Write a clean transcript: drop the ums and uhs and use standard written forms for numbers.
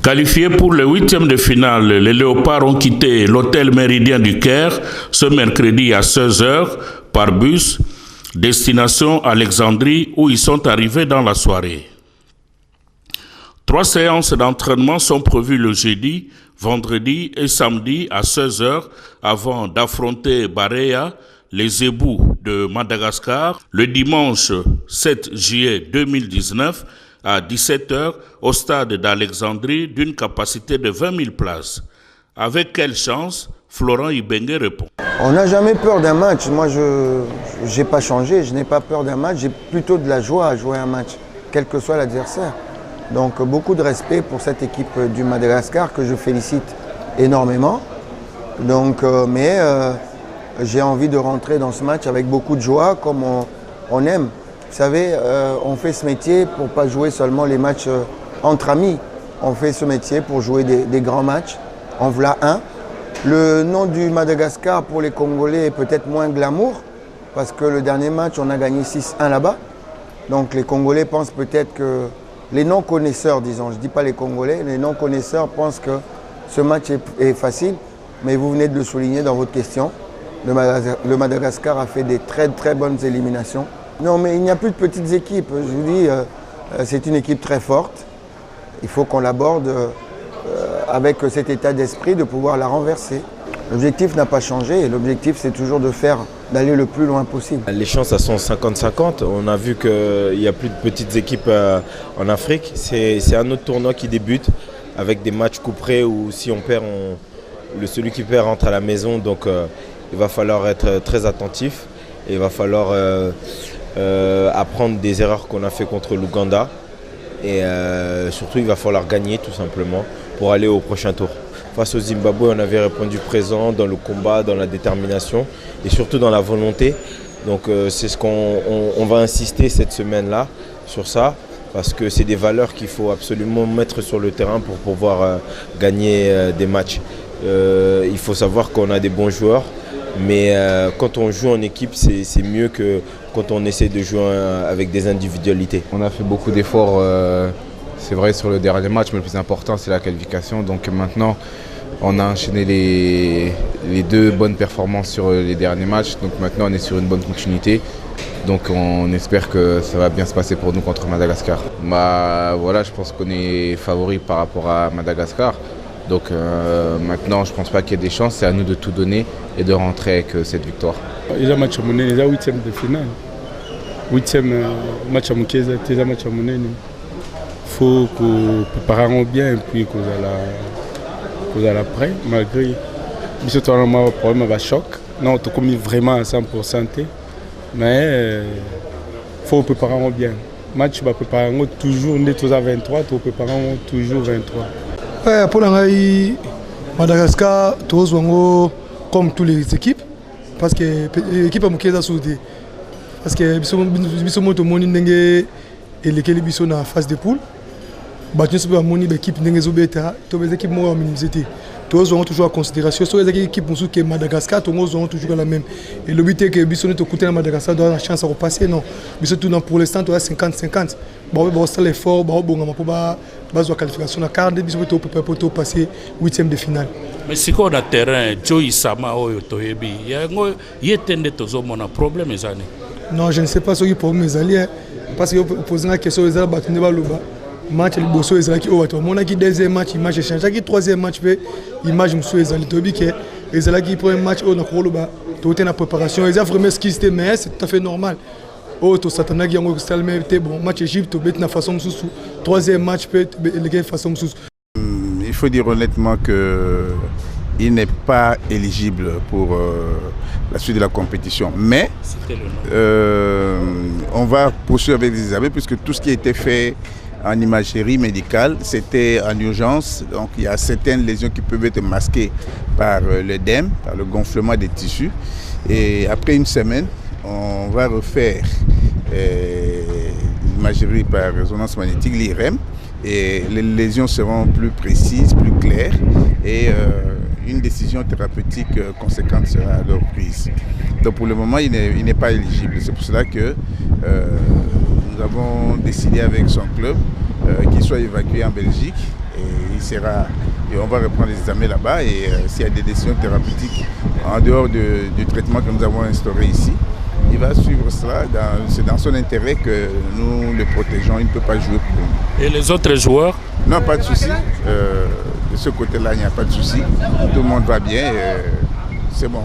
Qualifiés pour le 8e de finale, les Léopards ont quitté l'hôtel Méridien du Caire ce mercredi à 16h par bus, destination Alexandrie où ils sont arrivés dans la soirée. 3 séances d'entraînement sont prévues le jeudi, vendredi et samedi à 16h avant d'affronter Barea, les Zébous de Madagascar, le dimanche 7 juillet 2019 à 17h au stade d'Alexandrie d'une capacité de 20 000 places. Avec quelle chance? Florent Ibenge répond. On n'a jamais peur d'un match. Moi, je n'ai pas changé, je n'ai pas peur d'un match. J'ai plutôt de la joie à jouer un match, quel que soit l'adversaire. Donc, beaucoup de respect pour cette équipe du Madagascar que je félicite énormément. Donc, j'ai envie de rentrer dans ce match avec beaucoup de joie, comme on aime. Vous savez, on fait ce métier pour ne pas jouer seulement les matchs entre amis. On fait ce métier pour jouer des grands matchs. En voilà un. Le nom du Madagascar pour les Congolais est peut-être moins glamour, parce que le dernier match, on a gagné 6-1 là-bas. Donc les Congolais pensent peut-être que... Les non-connaisseurs, disons, je ne dis pas les Congolais, les non-connaisseurs pensent que ce match est facile, mais vous venez de le souligner dans votre question. Le Madagascar a fait des très très bonnes éliminations. Non, mais il n'y a plus de petites équipes. Je vous dis, c'est une équipe très forte. Il faut qu'on l'aborde avec cet état d'esprit de pouvoir la renverser. L'objectif n'a pas changé. L'objectif, c'est toujours d'aller le plus loin possible. Les chances, elles sont 50-50. On a vu qu'il n'y a plus de petites équipes en Afrique. C'est un autre tournoi qui débute avec des matchs couperés où si on perd, celui qui perd rentre à la maison. Donc, il va falloir être très attentif. Et il va falloir apprendre des erreurs qu'on a fait contre l'Ouganda. Et surtout, il va falloir gagner tout simplement pour aller au prochain tour. Face au Zimbabwe, on avait répondu présent dans le combat, dans la détermination et surtout dans la volonté. Donc c'est ce qu'on va insister cette semaine-là sur ça, parce que c'est des valeurs qu'il faut absolument mettre sur le terrain pour pouvoir gagner des matchs. Il faut savoir qu'on a des bons joueurs, mais quand on joue en équipe, c'est mieux que quand on essaie de jouer avec des individualités. On a fait beaucoup d'efforts, c'est vrai, sur le dernier match, mais le plus important, c'est la qualification. Donc maintenant, on a enchaîné les 2 bonnes performances sur les derniers matchs. Donc maintenant, on est sur une bonne continuité. Donc on espère que ça va bien se passer pour nous contre Madagascar. Voilà, je pense qu'on est favori par rapport à Madagascar. Donc maintenant, je ne pense pas qu'il y ait des chances. C'est à nous de tout donner et de rentrer avec cette victoire. Il y a un match à monnaie, il y a 8e de finale. 8e match à Mukeza, il y a un match à monnaie. Il faut que nous préparions bien et puis que nous allons prêt, malgré que nous avons un problème de choc. Non, on est vraiment à 100%. Mais il faut préparer bien. Le match, nous préparons toujours 23, nous préparons toujours 23. Ouais, pour Madagascar, tous comme toutes les équipes, parce que l'équipe a Mukeza soudé. Parce que nous sommes tous les en phase de poule. Nous sommes l'équipe les équipes tous auront toujours en considération. Sur les équipes qui sont Madagascar, tous auront toujours la même. Et le but est que Bissot ne Madagascar doit avoir la chance de repasser. Non, Bissot pour l'instant, tu as 50-50. On va faire l'effort pour la qualification. La carte de Bissot pour passer 8e de finale. Mais si on a terrain, Joey Sama, il y a un problème. Non, je ne sais pas ce qui est problème. Parce que poser la question, ils ont battu le match le bosso ezalaki o bato mona ki deuxième match image change ki troisième match pe image musu ezali tobi ke ezalaki premier match o na koloba to te na préparation ils ont vraiment skillé mais c'est tout à fait normal o to satana ki yango salme te bon match Égypte bet na façon musu troisième match pe le façon musu. Il faut dire honnêtement que il n'est pas éligible pour la suite de la compétition. Mais on va poursuivre avec les examens puisque tout ce qui a été fait en imagerie médicale, c'était en urgence. Donc il y a certaines lésions qui peuvent être masquées par l'œdème, par le gonflement des tissus. Et après une semaine, on va refaire l'imagerie par résonance magnétique, l'IRM, et les lésions seront plus précises, plus claires, et une décision thérapeutique conséquente sera alors prise. Donc pour le moment, il n'est pas éligible. C'est pour cela que nous avons décidé avec son club qu'il soit évacué en Belgique et on va reprendre les examens là-bas et s'il y a des décisions thérapeutiques en dehors du traitement que nous avons instauré ici, il va suivre cela. C'est dans son intérêt que nous le protégeons. Il ne peut pas jouer pour nous. Et les autres joueurs? Non, pas de souci. De ce côté-là, il n'y a pas de souci. Tout le monde va bien. C'est bon.